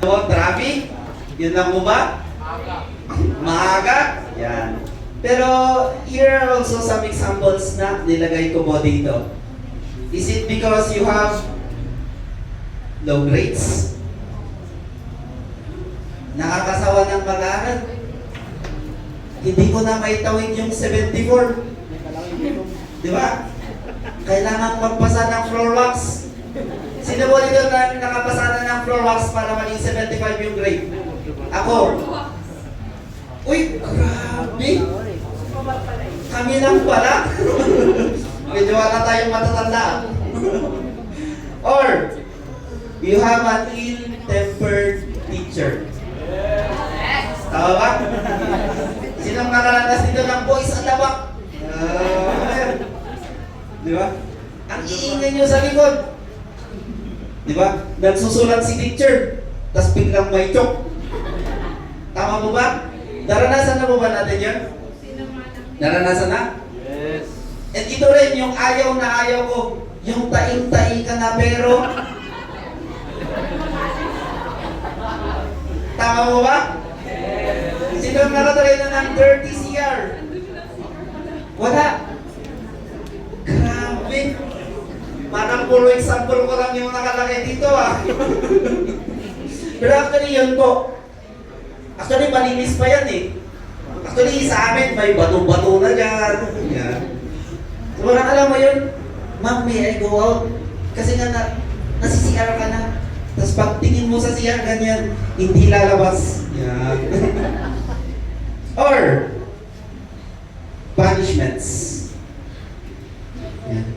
So, traffic? Yun lang po ba? Maaga? Yan. Pero, here are also some examples na nilagay ko po dito. Is it because you have low grades? Nakakasawa ng mag-aaral? Hindi ko na maitawid yung 74. Di ba? Kailangan magpasa ng floor wax. Sino po dito na nakapasa na ng floor wax para maging 75 yung grade? Ako. Uy, grabe. Kami lang pala. Medyo wala tayong matatanda. Or, you have an ill-tempered teacher. Tama ba? Sinong nakaranas dito ng boys at tabak? Di ba? Ang iingay nyo sa likod. Di ba? Nagsusulat si teacher, tapos biglang may chok. Tama po ba? Naranasan na po ba natin yun? Naranasan na? Yes. At ito rin, yung ayaw na ayaw ko, yung taing-tai ka na pero... Tama mo ba? Sino ang nakatry na ng dirty CR? Wala. Grabe. Parang puro example ko lang yung nakalagay dito ah. Pero actually yun po. Actually malinis pa yan eh. Actually sa amin may bato-bato na dyan. Yan. So parang alam mo yun, ma'am may I go out? Kasi nga nasi-CR ka na. Tapos pag tingin mo sa CR ganyan, hindi lalabas. Yan. Or, punishments. Yan.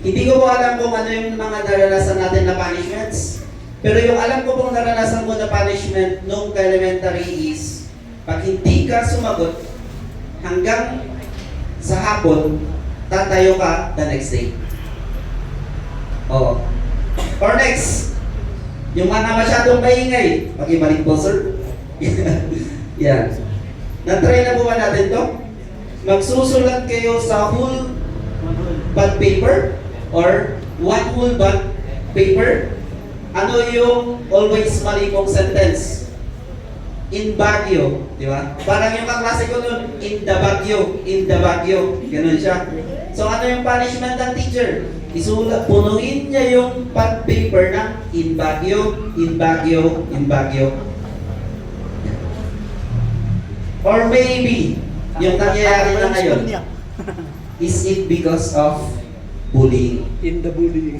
Hindi ko po alam kung ano yung mga naranasan natin na punishments. Pero yung alam ko pong naranasan ko na punishment nung elementary is, pag hindi ka sumagot, hanggang sa hapon, tatayo ka the next day. Oo. Or next, yung mga masyadong maingay, pag-ibalik po sir. Yan. Na-try na po ba natin to? Magsusulat kayo sa whole bond paper or one whole bond paper. Ano yung always mali mong sentence? In Baguio, di ba? Parang yung kaklase ko nun, in the Baguio. Ganun siya. So ano yung punishment ng teacher? Isulat, punuin niya yung bond paper ng in Baguio. Or maybe, yung nangyayari na ngayon, is it because of bullying? In the bullying.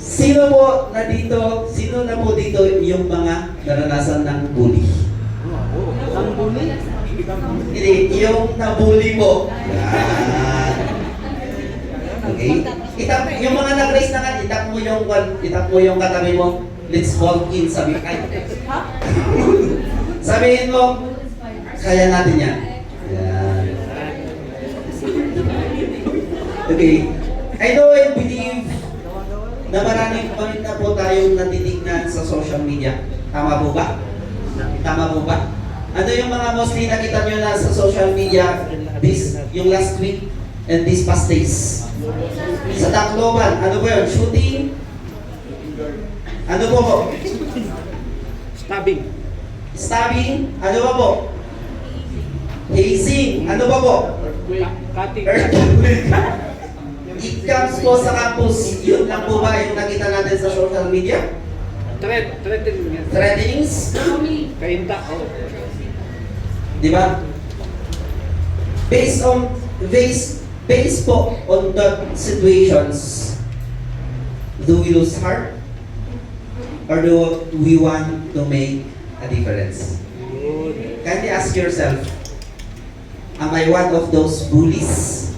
Sino na po dito yung mga naranasan ng bully? Ang bully? Hindi, yung nabully mo. Yan. Okay? Yung mga nag-raise na nga, itap mo yung katabi mo. Let's walk in, sabi ka. Sabihin mo, kaya natin yan. Yan. Okay. I know and believe na maraming pa po tayong natitignan sa social media. Tama po ba? Tama po ba? Ano yung mga mostly nakita nyo na sa social media yung last week and these past days? Sa Tacloban, ano po yun? Shooting? Ano po? Stabbing. Stabbing? Ano ba po? Hazing? Ano ba po? Cutting. It-comes po sa campus. Yun lang po ba yung nakita natin sa social media? Threatening. Threatenings? Kainta. Oh. Di ba? Based po on the situations, do we lose heart? Or do we want to make a difference? Good. Kindly ask yourself, am I one of those bullies?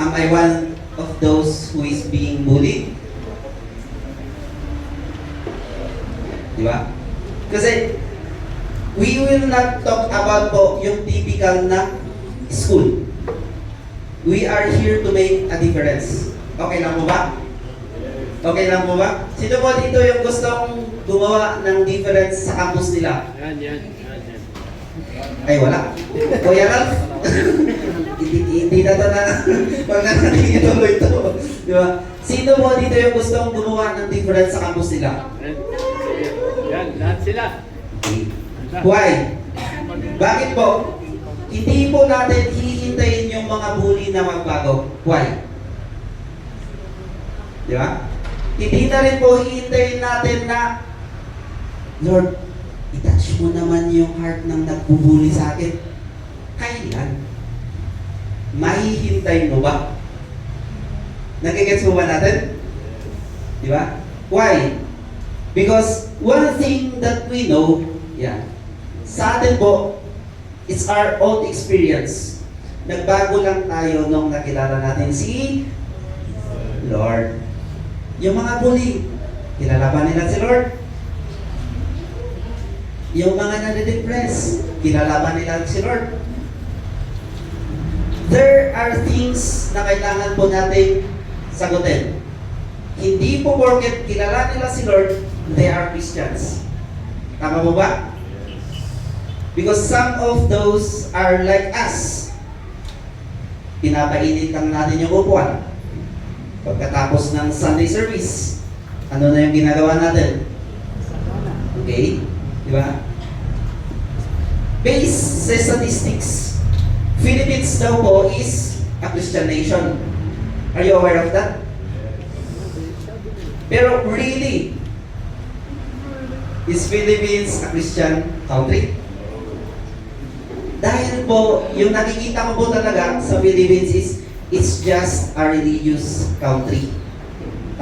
Am I one of those who is being bullied? Di ba? Kasi we will not talk about po yung typical na school. We are here to make a difference. Okay lang po ba? Okay lang po ba? Sino po dito yung gustong gumawa ng difference sa campus nila? Yan. Ay, wala. Kuya Ralph, hindi na ito na, wag na natin ituloy ito. Di ba? Sino mo dito yung gustong gumawa ng difference sa campus nila? Yan, lahat sila. Why? Bakit po? Hindi po natin hihintayin yung mga bully na magbago. Why? Di ba? Hindi na rin po hihintayin natin na, Lord, itouch mo naman yung heart ng nagbubuli sa akin. Kailan? Mahihintay mo ba? Nagigets mo ba natin? Di ba? Why? Because one thing that we know, sa atin po, it's our own experience. Nagbago lang tayo nung nakilala natin si Lord. Yung mga bully, kilala ba nila si Lord? Yung mga nade-depress, kilala ba nila si Lord? There are things na kailangan po natin sagutin. Hindi po porket kilala nila si Lord, they are Christians. Tama po ba? Because some of those are like us. Pinapainit lang natin yung upuan. Pagkatapos ng Sunday service, ano na yung ginagawa natin? Okay? Di ba? Based sa statistics, Philippines daw po is a Christian nation. Are you aware of that? Pero really, is Philippines a Christian country? Dahil po, yung nakikita ko po talaga sa Philippines is, it's just a religious country.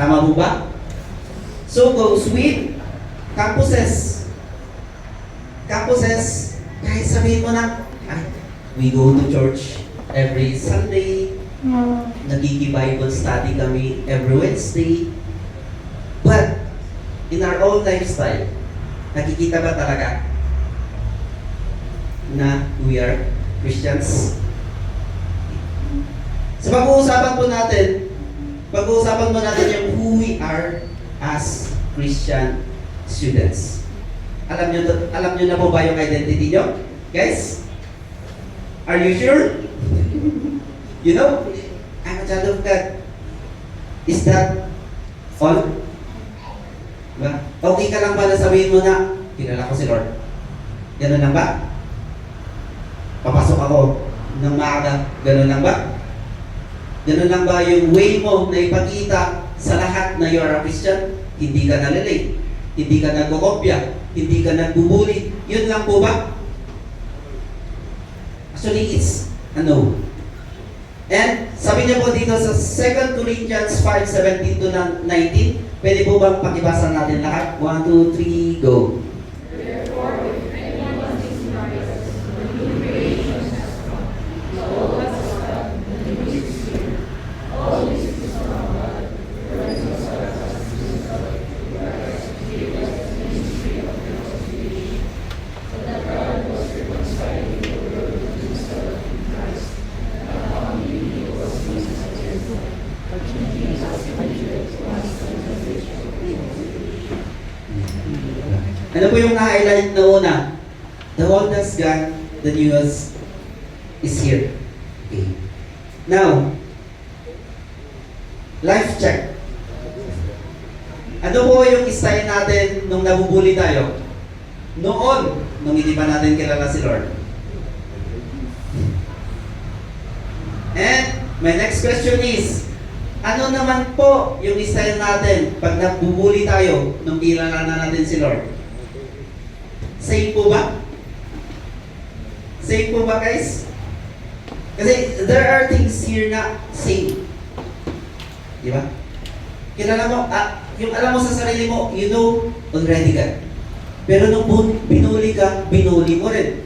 Tama po ba? So goes with campuses. Campuses, kahit sabihin mo na, we go to church every Sunday, nagigi-Bible study kami every Wednesday. But, in our own lifestyle, nakikita ba talaga na we are Christians? So pag-uusapan po natin yung who we are as Christian students. Alam nyo na po ba yung identity nyo? Guys? Are you sure? You know, I'm a child of God. Is that all? Diba? Okay ka lang ba na sabihin mo na, kilala ko si Lord? Ganun lang ba? Papasok ako ng maaga, ganun lang ba? Ganun lang ba yung way mo na ipakita sa lahat na you are a Christian? Hindi ka nalilate, hindi ka nagkokopya, hindi ka nagbubuli. Yun lang po ba? Actually, it's a no. And sabi niya po dito sa 2 Corinthians 5:17 to 19, pwede po bang pakibasa natin lahat? 1, 2, 3, go. Ano po yung na-highlight na una? The oldest God, the newest is here. Okay. Now, life check. Ano po yung style natin nung nabubuli tayo? Noon, nung hindi pa natin kilala si Lord. And my next question is, ano naman po yung style natin pag nabubuli tayo nung kilala na natin si Lord? Same po ba? Same po ba, guys? Kasi there are things here na same. Di ba? Kilala mo, yung alam mo sa sarili mo, you know already God. Pero nung binuli ka, binuli mo rin.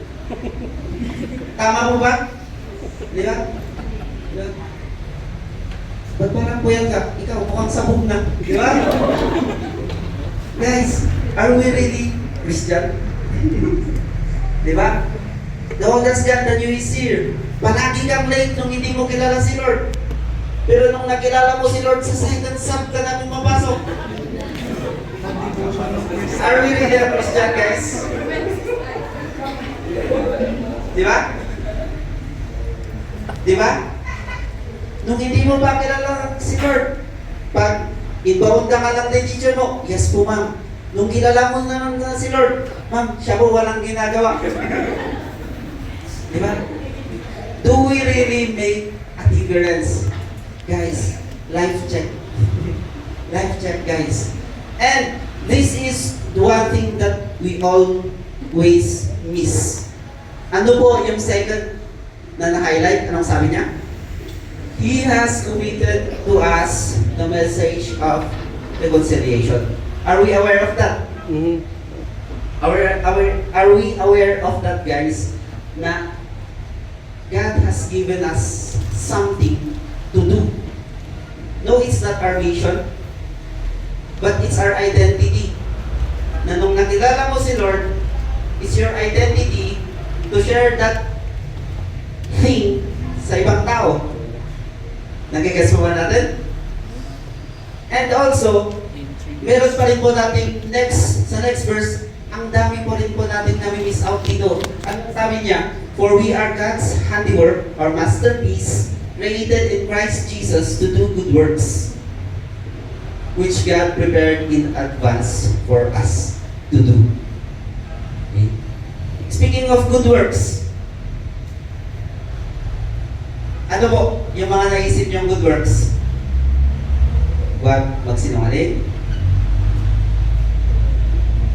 Tama po ba? Di ba? Di ba? Ba't parang puyal ka? Ikaw, mukhang sabog na. Di ba? Guys, are we really Christian? Di ba? The oldest God, the new is here. Palagi kang late nung hindi mo kilala si Lord. Pero nung nakilala mo si Lord, sa second sub ka na pumapasok. Are we really a Christian, guys? Di ba? Di ba? Nung hindi mo pa kilala si Lord, pag inbound ka lang ng teacher mo, yes po ma'am. Nung kilala mo naman na si Lord, ma'am, siya po walang ginagawa. Di ba? Do we really make a difference? Guys, life check. Life check, guys. And this is the one thing that we always miss. Ano po yung second na na-highlight? Anong sabi niya? He has committed to us the message of reconciliation. Are we aware of that? Mhm. Are we aware of that, guys? Na God has given us something to do. No, it's not our mission, but it's our identity. Na nung nakilala mo si Lord, it's your identity to share that thing sa ibang tao. Nagigets mo ba natin? And also, meron pa rin po natin sa next verse, ang dami po rin po natin nami-miss out dito. Ang sabi niya, for we are God's handiwork, or masterpiece, created in Christ Jesus to do good works, which God prepared in advance for us to do. Okay. Speaking of good works, ano po yung mga naisip niyong good works? Huwag magsinungaling,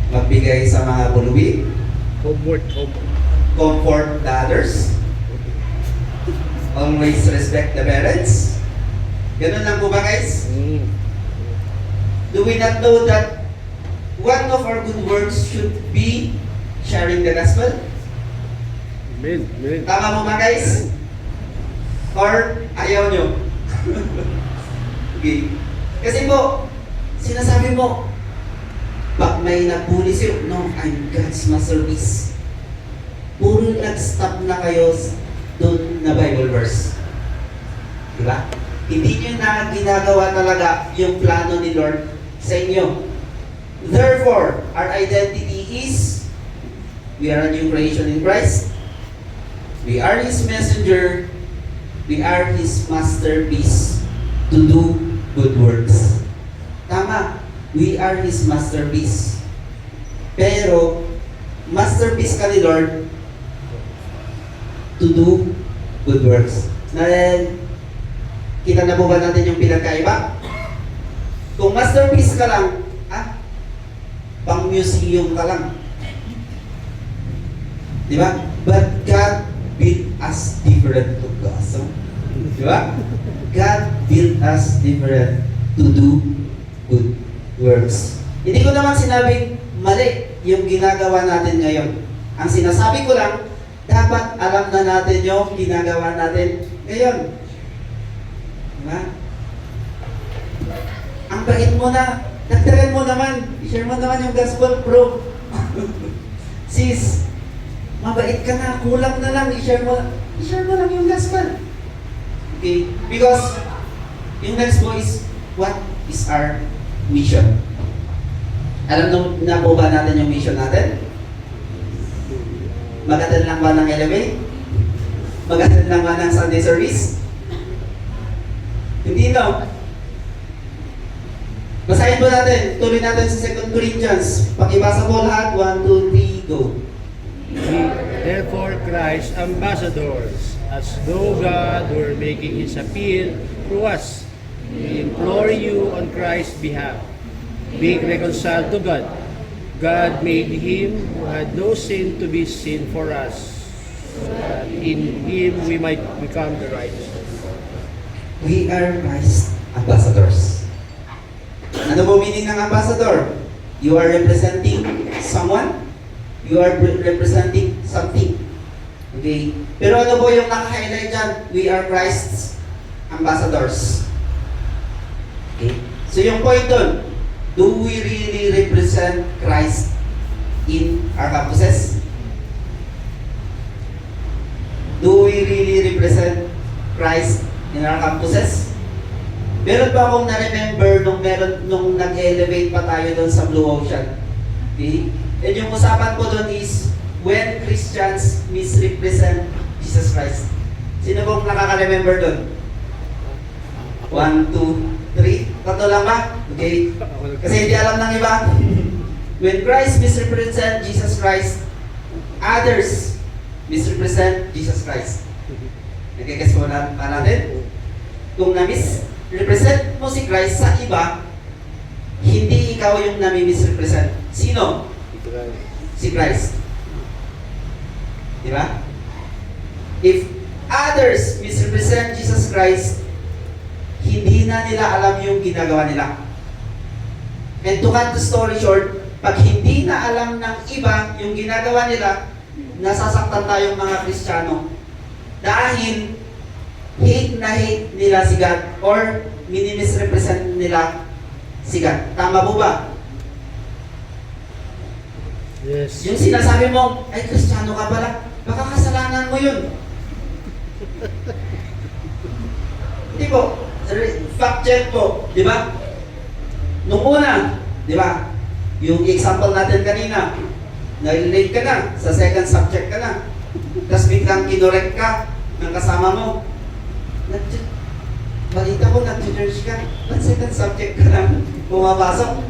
magbigay sa mga pulubi, Homework. comfort the others, always respect the parents. Ganun lang po ba, guys? Mm. Do we not know that one of our good works should be sharing the gospel? Amen. Amen. Tama mo ba, guys? Or ayaw nyo? Okay. Kasi po, sinasabi mo, pag may nabuli sa'yo, no, I'm God's masterpiece. Puro nag-stop na kayo doon na Bible verse. Diba? Hindi nyo na ginagawa talaga yung plano ni Lord sa inyo. Therefore, our identity is, we are a new creation in Christ. We are His messenger. We are His masterpiece to do good works. Tama, we are His masterpiece. Pero, masterpiece ka ni Lord to do good works. Kita na po ba natin yung pinagkaiba? Kung masterpiece ka lang, pang museum ka lang. Di ba? But God built us different to God. So, di ba? God built us different to do good works. Hindi ko naman sinabing mali yung ginagawa natin ngayon. Ang sinasabi ko lang, dapat alam na natin yung ginagawa natin ngayon. Diba? Ang bait mo na, dagdagan mo naman, i-share mo naman yung gospel, bro. Sis, mabait ka na, kulang na lang, i-share mo lang yung gospel. Okay? Because, yung next po is, what is our mission? Alam na po ba natin yung mission natin? Mag-attend lang ba ng LMA? Mag-attend lang ba ng Sunday service? Hindi, no? Basahin po natin. Tuloy natin sa 2 Corinthians. Pakibasa po lahat. 1, 2, 3, go. We, therefore, Christ's ambassadors, as though God were making His appeal through us, we implore you on Christ's behalf, be reconciled to God. God made Him who had no sin to be sin for us, so that in Him we might become the righteousness. We are Christ's ambassadors. Ano po meaning ng ambassador? You are representing someone. You are representing something. Okay? Pero ano po yung naka-highlight dyan? We are Christ's ambassadors. Okay? So yung point dun, do we really represent Christ in our campuses? Do we really represent Christ in our campuses? Meron ba akong na-remember nung nag-elevate pa tayo doon sa Blue Ocean? Okay? And yung usapan ko doon is, when Christians misrepresent Jesus Christ. Sino pong nakaka-remember doon? 1, 2, 3. Tatlo lang ba? Okay. Kasi hindi alam ng iba. When Christ misrepresent Jesus Christ, others misrepresent Jesus Christ. Nagigets mo na natin? Kung na-misrepresent mo si Christ sa iba, hindi ikaw yung nami-misrepresent. Sino? Si Christ. Di ba? If others misrepresent Jesus Christ, hindi na nila alam yung ginagawa nila. And to cut the story short, pag hindi na alam ng iba yung ginagawa nila, nasasaktan tayong mga Kristiyano. Dahil hate nila si God or minimisrepresent nila si God. Tama po ba? Yes. Yung sinasabi mo, ay Kristiyano ka pala, baka kasalanan mo yun. Hindi po. Fact check po, di ba? Nung una, di ba? Yung example natin kanina, nag-relate ka na, sa second subject ka na. Tapos biglang kinorek ka ng kasama mo. Balita ko, nag-church ka. Ba't second subject ka na pumapasok?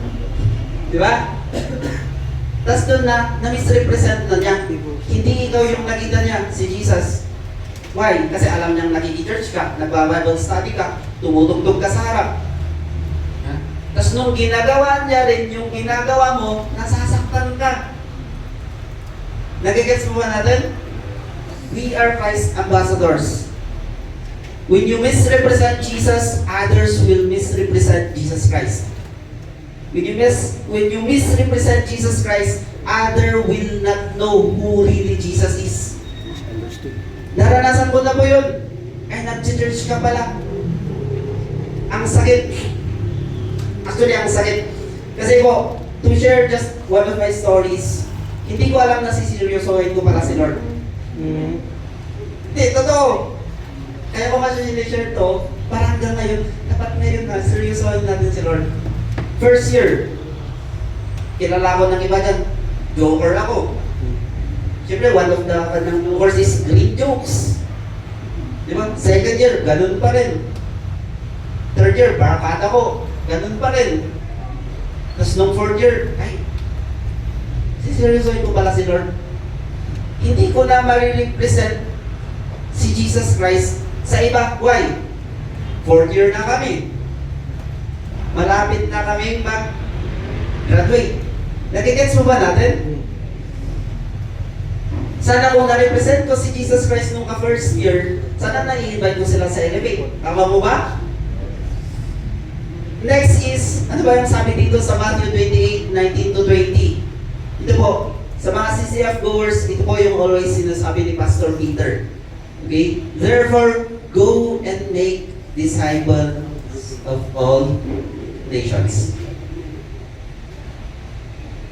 Di ba? Tapos doon na-misrepresent na niya. Hindi ikaw yung nakita niya, si Jesus. Why? Kasi alam niyang nakiki-church ka, nagba-Bible study ka, tumutugtog ka sa harap. Tapos nung ginagawa niya rin yung ginagawa mo, nasasaktan ka. Nagigets mo ba natin? We are Christ ambassadors. When you misrepresent Jesus, others will misrepresent Jesus Christ. When you misrepresent Jesus Christ, others will not know who really Jesus is. Naranasan ko na po yun. Ay, nag-church ka pala. Ang sakit. Actually, ang sakit. Kasi po, to share just one of my stories, hindi ko alam na siseryosohin ko pala si Lord. Hindi, totoo. Kaya ko kasi sinishare to, parang hanggang ngayon, dapat ngayon na, seryosohin natin si Lord. First year, kilala ko ng iba dyan, joker ako. Siyempre, one of the jokers is great jokes. Di ba? Second year, ganun pa rin. Third year, barakata ko, ganun pa rin. Tapos nung fourth year, ay, siseryosohin ko pala si Lord. Hindi ko na marirepresent si Jesus Christ sa iba. Why? Fourth year na kami. Malapit na kaming mag-graduate. Nagigets mo ba natin? Sana kung na-represent ko si Jesus Christ nung ka-first year, sana na-i-invite ko sila sa Elevate. Tama mo ba? Next is, ano ba yung sabi dito sa Matthew 28:19-20? Ito po, sa mga CCF goers, ito po yung always sinasabi ni Pastor Peter. Okay? Therefore, go and make disciples of all nations.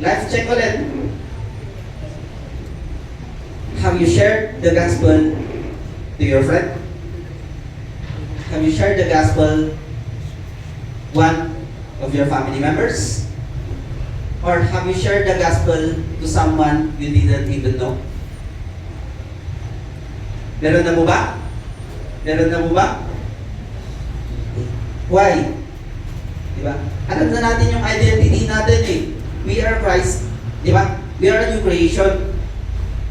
Life check ulit. Have you shared the gospel to your friend? Have you shared the gospel one of your family members? Or have you shared the gospel to someone you didn't even know? Meron na mo ba? Meron na mo ba? Why? Diba? Alam na natin yung identity natin eh. We are Christ. Diba? We are a new creation.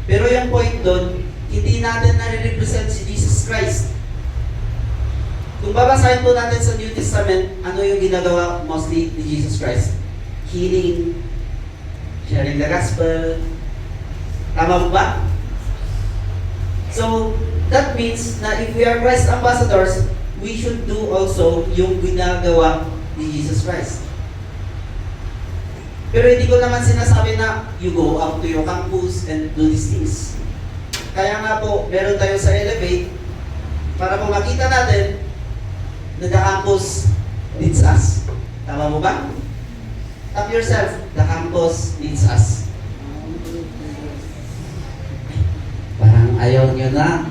Pero yung point doon, hindi natin nare-represent si Jesus Christ. Kung babasahin po natin sa New Testament, ano yung ginagawa mostly ni Jesus Christ? Healing, sharing the gospel. Tama mo ba? So, that means na if we are Christ ambassadors, we should do also yung ginagawa ni Jesus Christ. Pero hindi ko naman sinasabi na you go out to your campus and do these things. Kaya nga po, meron tayo sa Elevate para po makita natin na the campus needs us. Tama mo ba? Tap yourself, the campus needs us. Parang ayaw nyo na.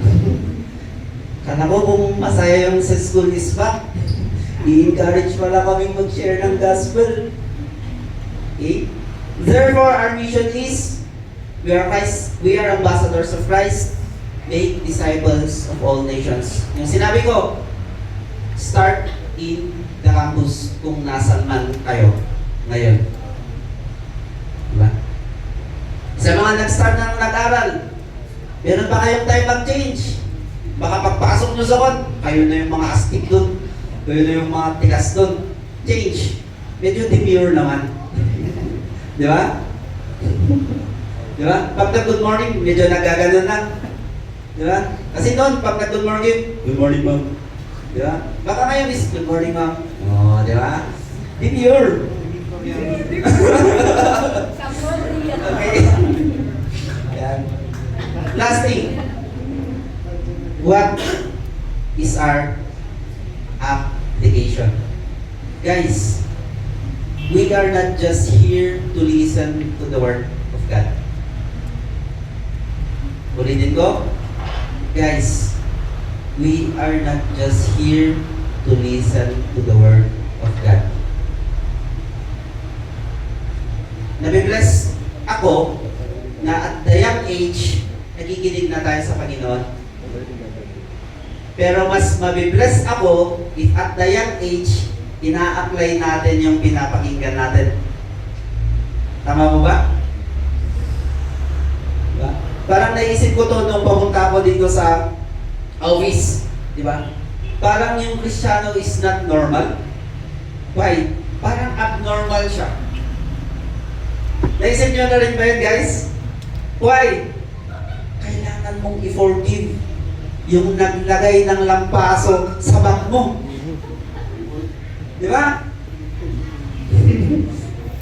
Kala ko kung masaya yung sa school is back, i-encourage pala kami mag-share ng gospel. Okay? Therefore, our mission is We are ambassadors of Christ, make disciples of all nations. Yung sinabi ko, start in the campus kung nasan man kayo ngayon. Diba? Sa mga nag-start ng nag-aral, meron ba kayong time mag-change? Baka pagpasok nyo sa kon, kayo na yung mga astig dun, kayo na yung mga tigas dun. Change. Medyo demure naman. Di ba? Di ba? Pag nag-good morning, medyo nagaganon lang. Di ba? Kasi noon, pag nag-good morning, good morning ma'am. Di ba? Baka ngayon is, good morning ma'am. Oo, di ba? Demure. Okay. Ayan. Last thing. What is our application? Guys, we are not just here to listen to the Word of God. Ulitin ko. Guys, we are not just here to listen to the Word of God. Nabibless ako na at the young age, nakikinig na tayo sa Panginoon. Pero mas mabibless ako if at the young age, ina-apply natin yung pinapakinggan natin. Tama mo ba? Diba? Parang naisip ko to nung papunta ako dito sa office. Diba? Parang yung Kristiyano is not normal. Why? Parang abnormal siya. Naisip nyo na rin ba yun, guys? Why? Kailangan mong i-forgive yung naglagay ng lampaso sa bag mo. Di ba?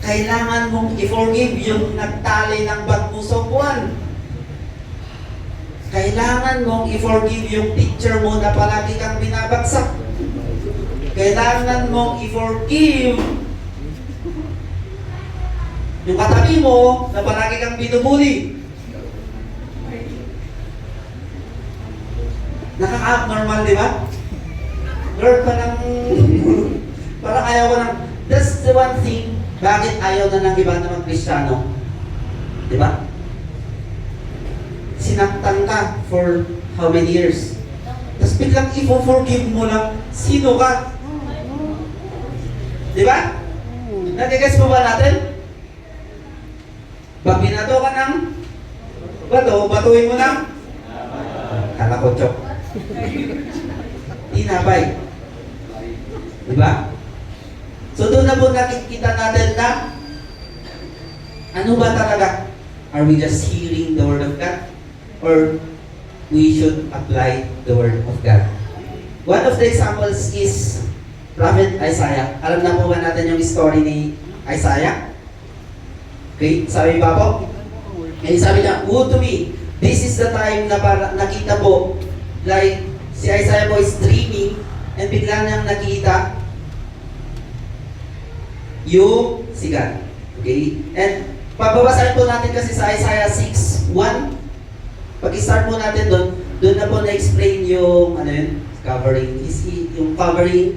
Kailangan mong i-forgive yung nagtali ng bag mo sa upuan. Kailangan mong i-forgive yung teacher mo na palagi kang binabagsak. Kailangan mong i-forgive yung katabi mo na palagi kang binubuli. Nakaka-abnormal, di ba? Lord, parang ayaw ko ng, that's the one thing, bakit ayaw na ng iba naman Kristiyano? Di ba? Sinaktan ka for how many years? Tapos biglang i-forgive mo lang, sino ka? Di ba? Nagigets mo ba natin? Pag binato ka ng bato, batuin mo ng kalakotsok. Tinapay. Diba? So doon na po nakikita natin na ano ba talaga? Are we just hearing the Word of God? Or we should apply the Word of God? One of the examples is Prophet Isaiah. Alam na po ba natin yung story ni Isaiah? Okay, sabi pa po, sabi niya, woe to me, this is the time na para nakita po, like, si Isaiah po is dreaming, and bigla niyang nakita yung sigat. Okay? And, pababasahin po natin kasi sa Isaiah 6:1, pag-start po natin doon na po na-explain yung, ano yun, covering, yung covering,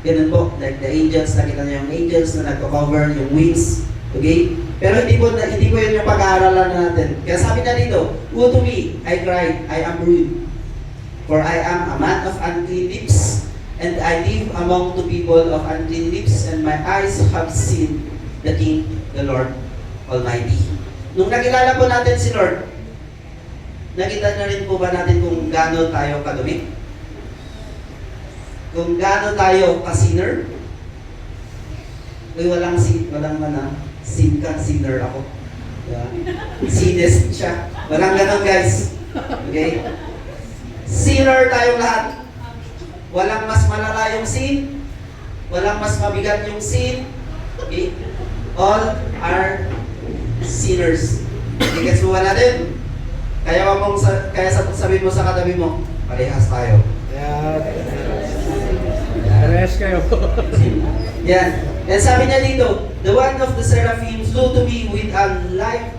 ganun po, like the angels, nakita niyo yung angels na nagko-cover, yung wings, okay? Pero hindi po yun yung pag-aaralan natin. Kaya sabi na dito, woe to me, I cried, I am ruined. For I am a man of unclean lips, and I live among the people of unclean lips, and my eyes have seen the King, the Lord Almighty. Nung nakilala po natin si Lord, nakita na rin po ba natin kung gaano tayo kadumi? Kung gaano tayo ka-sinner? Walang sin ka, sinner ako. Yeah. Sinest siya. Walang ganon, guys. Okay? Sinner tayong lahat. Walang mas malala yung sin. Walang mas mabigat yung sin. Okay? All are sinners. Okay, gets mo ba natin? Kaya sabihin mo sa katabi mo, parehas tayo. Parehas kayo. Yan. And sabi niya dito, the one of the seraphim flew to me with a live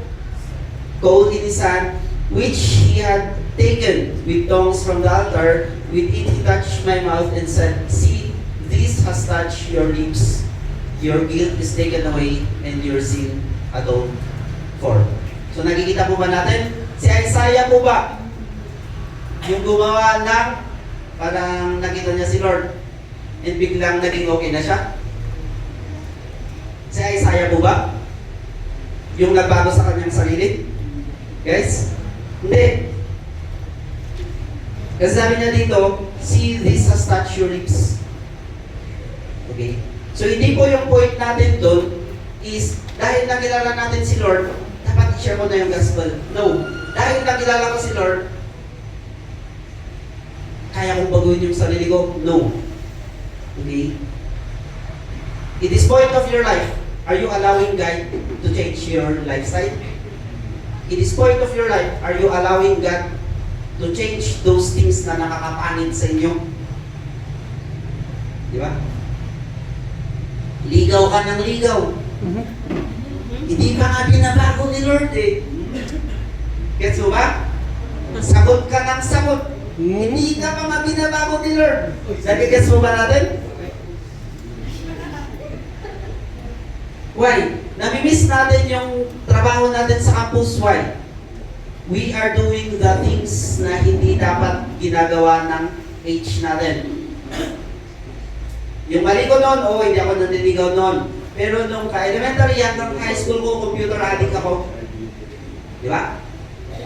coal in his hand, which he had taken with tongs from the altar. With it he touched my mouth and said, see, this has touched your lips. Your guilt is taken away and your sin atoned for. So nakikita po ba natin? Si Isaiah po ba? Yung gumawa ng parang nakita niya si Lord and biglang naging okay na siya? Si Isaiah po ba? Yung nagbago sa kanyang sarili? Guys? Hindi. Kasi sabi niya dito, see this has touched your lips. Okay? So hindi po yung point natin doon is dahil nakilala natin si Lord, dapat i-share mo na yung gospel. No. Dahil nakilala ko si Lord, kaya kong baguhin yung sarili ko? No. Okay? In this point of your life, are you allowing God to change your lifestyle? In this point of your life, are you allowing God to change those things na nakakapanit sa inyo? Di ba? Ligaw ka ng ligaw. Hindi ka nga binabago ni Lord eh. Gets mo ba? Sagot ka ng sagot. Hindi ka pa nga binabago ni Lord. Nagigets mo ba natin? Why? Namimiss natin yung trabaho natin sa campus. Why? We are doing the things na hindi dapat ginagawa ng age natin. Yung mali ko noon, hindi ako naniligaw noon. Pero nung ka-elementary hanggang high school ko, computer addict ako. Di ba?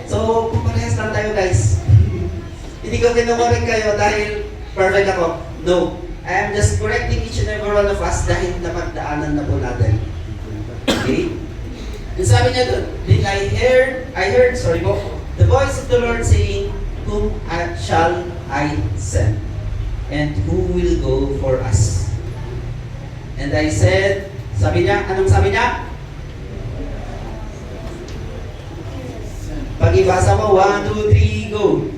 So, parehas lang tayo guys. Hindi ko kinukorek kayo dahil perfect ako. No. I am just correcting each and every one of us dahil napagdaanan na po natin. Okay? Yung sabi niya doon, then I heard, the voice of the Lord saying, whom shall I send? And who will go for us? And I said, sabi niya, anong sabi niya? Pag-ibasa mo, 1, 2, 3, go.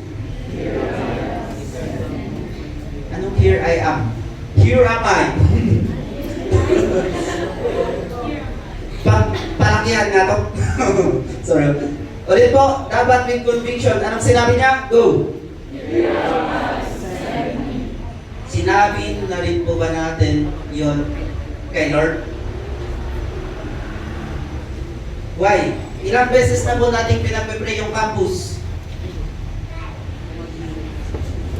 Anong here I am? Here am I. Palakihan nga to. Sorry. Ulit po, dapat with conviction. Anong sinabi niya? Go. Sinabi na rin po ba natin yon kay Lord? Why? Ilang beses na po natin pinagpipray yung campus?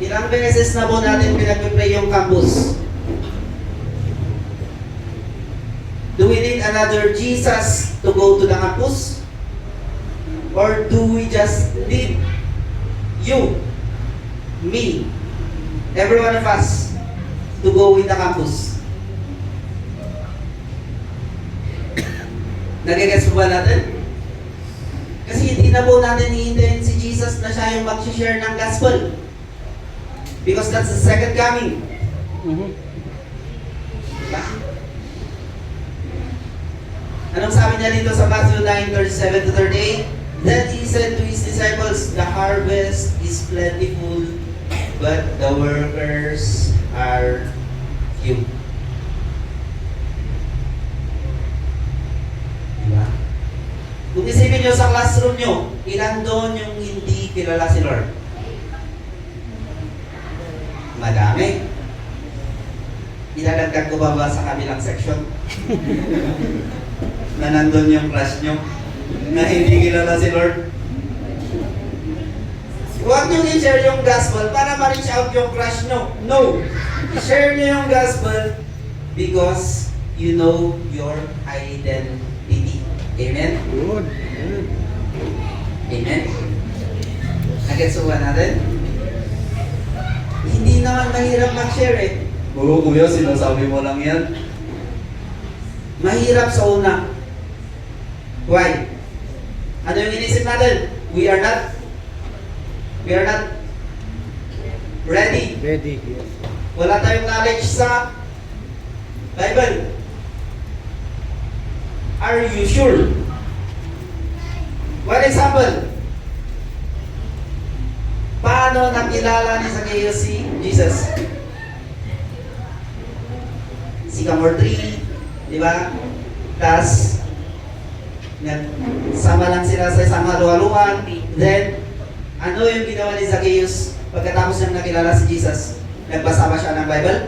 Ilang beses na po natin pinagpipray yung campus? Do we need another Jesus to go to the campus? Or do we just need you, me, every one of us to go with the campus? Nagigets po ba natin? Kasi hindi na po natin hihintayin si Jesus na siya yung mag-share ng gospel. Because that's the second coming. Diba? Anong sabi niya dito sa Matthew 9:37 to 38? Then he said to his disciples, the harvest is plentiful, but the workers are few. Diba? Kung isipin nyo sa classroom nyo, ilan doon yung hindi kilala si Lord? Madami. Ilalagdag ko ba sa kabilang section? Na nandun yung crush nyo na hindi kilala si Lord. Huwag nyo i-share yung gospel para ma-reach out yung crush nyo. No! I-share nyo yung gospel because you know your identity. Amen? Good. Amen? Nagets ba natin? Hindi naman mahirap mag-share eh. Oo, kuya, sinasabi mo lang yan. Mahirap sa una. Why? Ano yung inisip natin? We are not ready. Ready, yes. Wala tayong knowledge sa Bible. Are you sure? One example. Paano nakilala ni Zacchaeus si Jesus? Sycamore tree, di ba? Tapos, nagsama lang sila sa isang haluan. Then, ano yung ginawa ni Zacchaeus pagkatapos niyang nakilala si Jesus? Nagbasa ba siya ng Bible?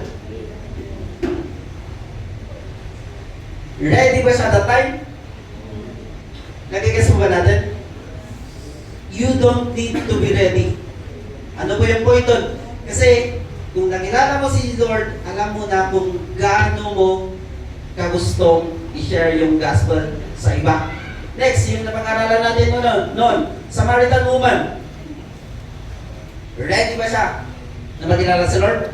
Ready ba siya at that time? Nagigets mo ba natin? You don't need to be ready. Ano po yung point doon? Kasi kung nakilala mo si Lord, alam mo na kung gaano mo kagustong i-share yung gospel sa iba. Next, yung napag-aralan natin noon, Samaritan woman. Ready ba siya na makilala si Lord?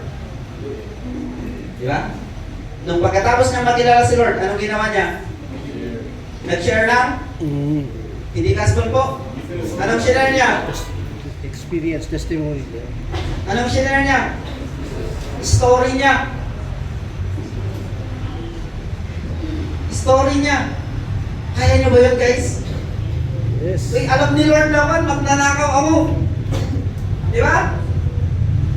Di ba? Nung pagkatapos niya makilala si Lord, anong ginawa niya? Nag-share ng? Hindi gospel po. Anong share niya? Experience, testimony. Anong share niya? Story niya. Story niya. Kaya niyo ba yun, guys? Yes. Uy, alam ni Lord naman, magnanakaw ako. Di ba?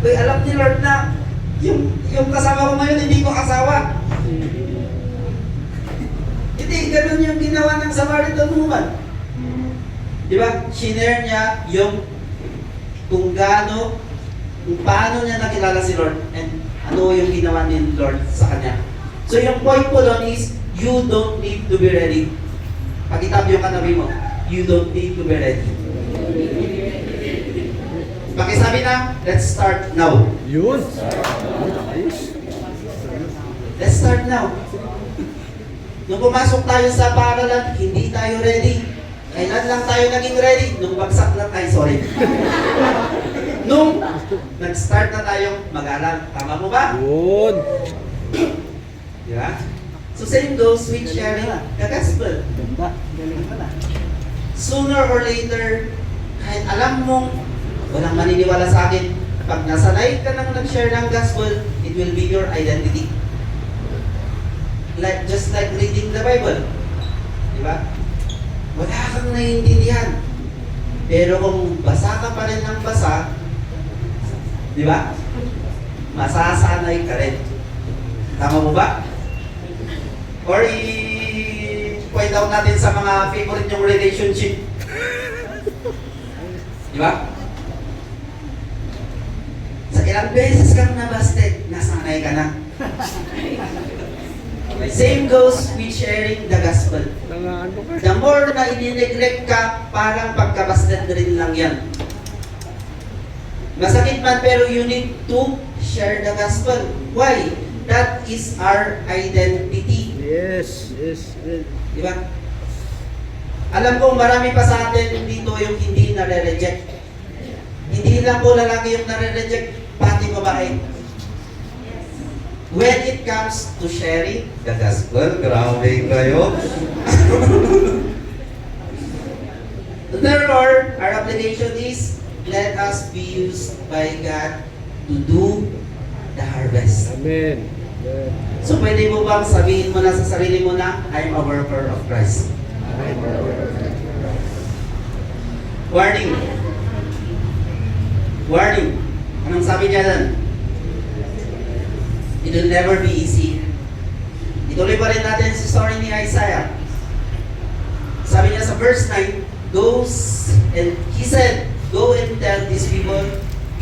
Uy, alam ni Lord na yung kasama ko ngayon, hindi ko asawa. Hindi, ganun yung ginawa ng Samaritan woman. Di ba? Shinare niya yung kung paano niya nakilala si Lord and ano yung ginawa ni Lord sa kanya. So yung point po doon is, you don't need to be ready. Pag-itabi yung kanabi mo, you don't need to be ready. Pakisabi na, let's start now. Yun. Let's start now. Nung pumasok tayo sa paaralan, hindi tayo ready. Kailan lang tayo naging ready? Nung bagsak na tayo, sorry. Nung nag-start na tayong mag-aral. Tama mo ba? Yun. Di ba? So same goes with sharing the gospel. Ganda. Galing pala. Sooner or later, kahit alam mong walang maniniwala sa akin, pag nasanay ka nang nag-share ng gospel, it will be your identity. Just like reading the Bible. Di ba? Wala kang naiintindihan. Pero kung basa ka pa rin ng basa, di ba? Masasanay ka rin. Tama mo ba? Or i-point out natin sa mga favorite yung relationship. Di ba? Sa ilang beses kang nabasted, nasanay ka na. Same goes with sharing the gospel. Ano ka? The more na i-neglect ka, parang pagkabasted rin lang yan. Masakit man, pero you need to share the gospel. Why? That is our identity. Yes. Di ba? Alam kong marami pa sa atin dito yung hindi nare-reject. Hindi lang po lalaki yung nare-reject, pati babae. When it comes to sharing the gospel, grabe kayo. Therefore, our application is, let us be used by God to do the harvest. Amen. So pwede mo bang sabihin mo na sa sarili mo na, I'm a worker of Christ. Warning. Warning. Anong sabi niya doon? It will never be easy. Ituloy pa rin natin sa story ni Isaiah. Sabi niya sa verse 9, he said, go and tell these people,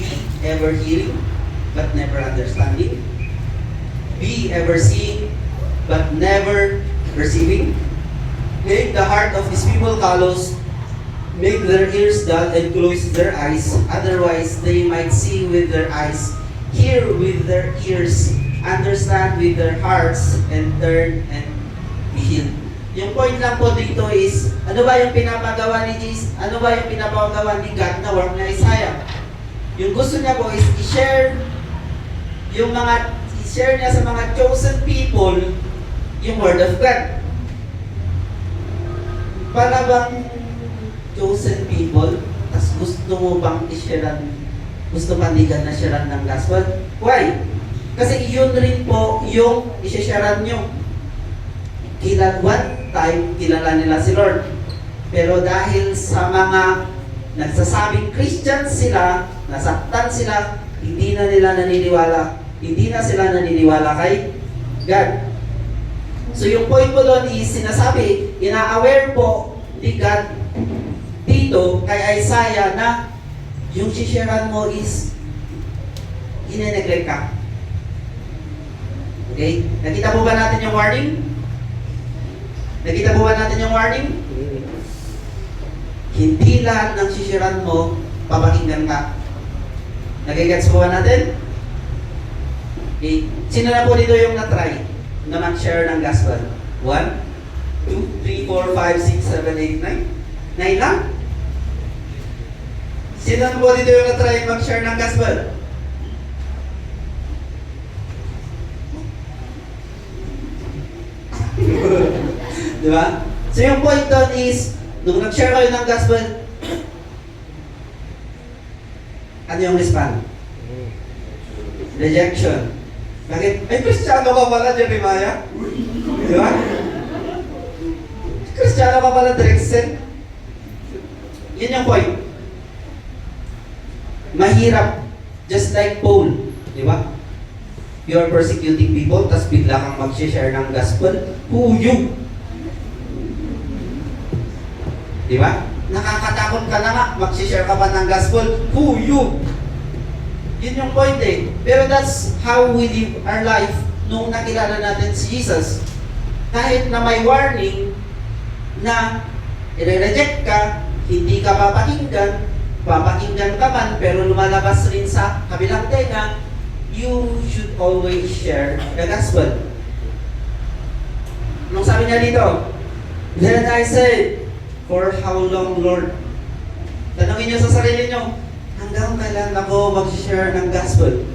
be ever hearing, but never understanding. Be ever seeing, but never perceiving. Make the heart of these people callous, make their ears dull and close their eyes, otherwise they might see with their eyes, hear with their ears, understand with their hearts, and turn and be healed. Yung point lang po dito is, ano ba yung pinapagawa ni Jesus? Ano ba yung pinapagawa ni God na work na Isaiah? Yung gusto niya po is i-share niya sa mga chosen people yung word of God. Para bang chosen people, tas gusto mo bang gusto pandigan na sharean ng gospel? Why? Kasi yun rin po yung i-sharean nyo. One time, kilala nila si Lord. Pero dahil sa mga nagsasabing Christian sila, nasaktan sila, hindi na sila naniniwala kay God. So yung point po doon is sinasabi, ina-aware po ni God dito kay Isaiah na yung sisharean mo is ine-neglect ka. Okay? Nakita po ba natin yung warning? Hindi lahat ng sisiran mo, papakinggan ka. Nagigets po ba natin? Okay. Sino na po dito yung na-try na mag-share ng gospel? 1, 2, 3, 4, 5, 6, 7, 8, 9? 9 lang? Sino na po dito yung na-try mag-share ng gospel? Di ba? So yung point doon is, nung nag-share kayo ng gospel, ano yung respond? Rejection. Bakit? Ay, Kristiyano ka pala, Jeremiah. Di ba? Kristiyano ka pala, Drexel. Yun yung point. Mahirap. Just like Paul. Di ba? You are persecuting people, tapos bigla kang mag-share ng gospel. Who you? Di ba? Nakakatakot ka na nga, mag-share ka pa ng gospel. Who you? Yun yung point eh. Pero that's how we live our life nung nakilala natin si Jesus. Kahit na may warning na i-reject ka, hindi ka papakinggan ka man, pero lumalabas rin sa kabilang tenga, you should always share the gospel. Anong sabi niya dito? Then I said, for how long, Lord? Tanungin niyo sa sarili niyo, hanggang kailan ako mag-share ng gospel?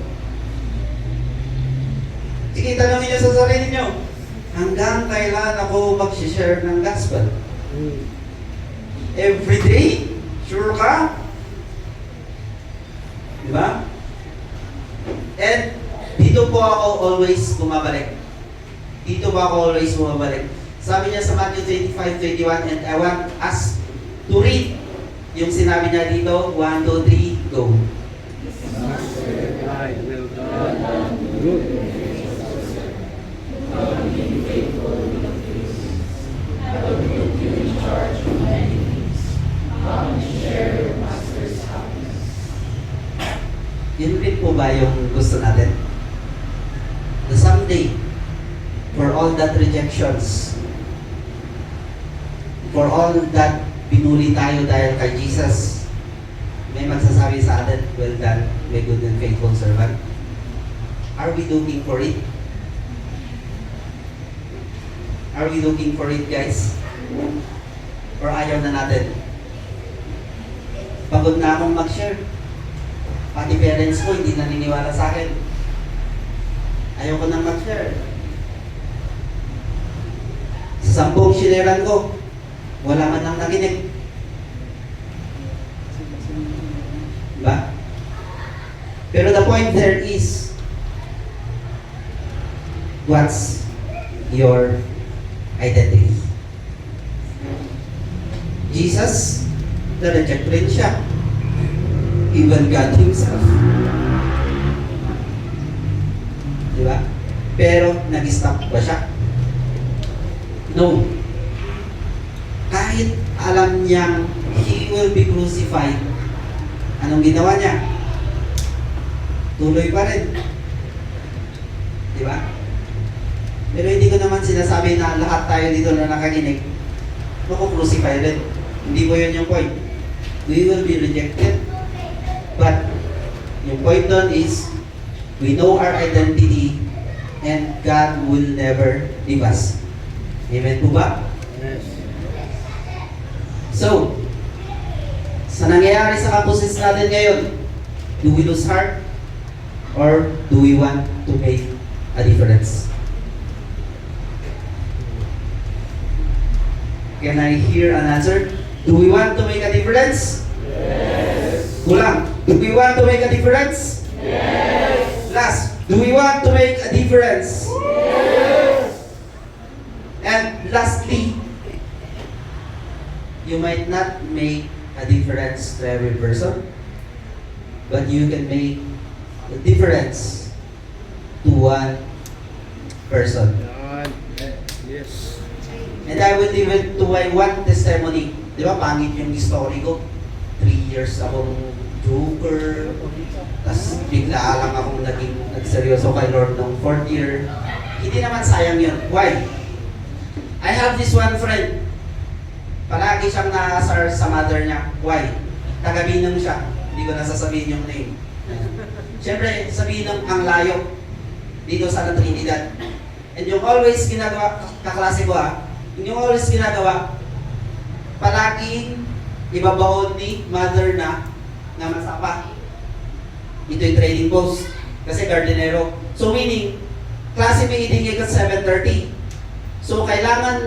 Sige, tanungin niyo sa sarili niyo, hanggang kailan ako mag-share ng gospel? Every day? Sure ka? Diba? And dito po ako always bumabalik. Dito po ako always bumabalik. Sabi niya sa Matthew 25:21, and I want us to read yung sinabi niya dito, 1, 2, 3, go. I will do good. Yun rin po ba yung gusto natin? The someday, for all that rejections, for all that binuli tayo dahil kay Jesus, may magsasabi sa atin, well done, my good and faithful servant. Are we looking for it? Are we looking for it, guys? Or ayaw na natin? Pagod na akong mag-share. Pati parents ko hindi naniniwala sa akin. Ayaw ko nang mag-share. Sa 10 shineran ko, wala man nang nakinig. Diba? Pero the point there is, what's your identity? Jesus, na-reject rin siya. Even God Himself. Diba? Pero, nag-stop ba siya? No. Kahit alam niyang He will be crucified, anong ginawa niya? Tuloy pa rin. Diba? Pero hindi ko naman sinasabi na lahat tayo dito na nakakinig, maku-crucify rin. Hindi po yun yung point. We will be rejected. But, yung point doon is, we know our identity and God will never leave us. Amen po ba? Yes. So, sa nangyayari sa campuses natin ngayon, do we lose heart? Or do we want to make a difference? Can I hear an answer? Do we want to make a difference? Yes. Kulang. Do we want to make a difference? Yes. Last, do we want to make a difference? Yes. And lastly, you might not make a difference to every person, but you can make a difference to one person. Yes. And I will leave it to my one testimony. Di ba, pangit yung story ko. 3 years akong joker. Tapos bigla lang akong nagseryoso kay Lord ng 4th year. Hindi naman sayang yun. Why? I have this one friend. Palagi palagi siyang naasar sa mother niya. Why? Taga-Binang siya. Hindi ko nasasabihin yung name. Siyempre, sabihin ng ang layo dito sa Trinidad. And yung always ginagawa, kaklase ko yung always ginagawa, palaging ibabaon ni mother na masapa. Ito yung training post. Kasi gardenero. So meaning, klase meeting at 7:30. So kailangan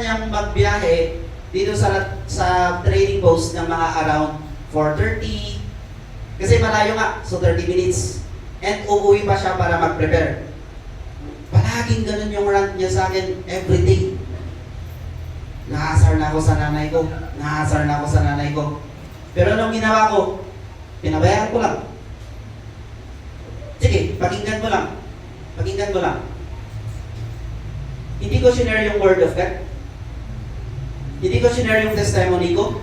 niyang magbiyahe dito sa training post ng mga around 4:30. Kasi malayo nga, so 30 minutes. And uuwi pa siya para mag-prepare. Palaging ganun yung rant niya sa akin everyday. Naasar na ako sa nanay ko. Naasar na ako sa nanay ko. Pero anong ginawa ko? Pinabayaan ko lang. Sige, pakinggan mo lang. Pakinggan mo lang. Hindi ko sinare yung word of God. Hindi ko sinare yung testimony ko.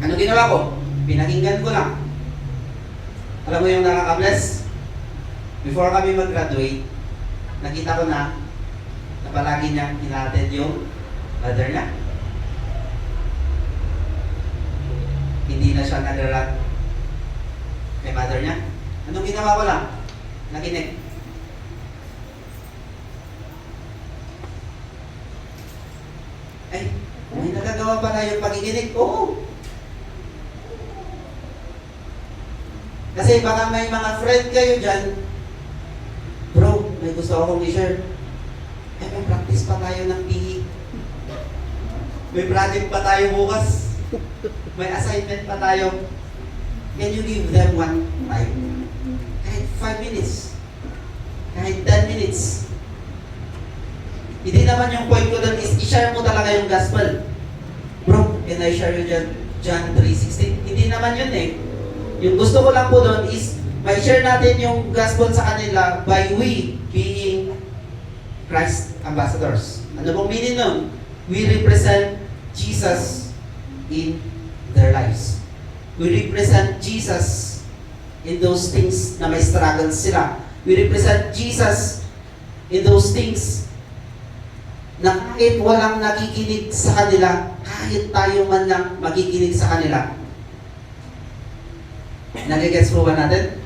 Ano ginawa ko? Pinakinggan ko lang. Alam mo yung nakaka-bless? Before kami mag-graduate, nakita ko na palagi niyang hinatid yung mother niya. Hindi na siya nag-rant kay mother niya. Anong ginawa ko lang? Nakinig. Ay, may nagagawa pala yung pakikinig. Oo. Kasi baka may mga friend kayo dyan, bro, may gusto akong i-share. May practice pa tayo ng PE. May project pa tayo bukas. May assignment pa tayo. Can you give them one time? Kahit 5 minutes. Kahit 10 minutes. Hindi naman yung point ko doon is i-share mo talaga yung gospel. Bro, can I share you John 3:16? Hindi naman yun eh. Yung gusto ko lang po doon is may share natin yung gospel sa kanila by we being Christ ambassadors. Ano pong meaning nun? We represent Jesus in their lives. We represent Jesus in those things na may struggles sila. We represent Jesus in those things na kahit walang nakikinig sa kanila, kahit tayo man lang makikinig sa kanila. Nagigets po ba natin?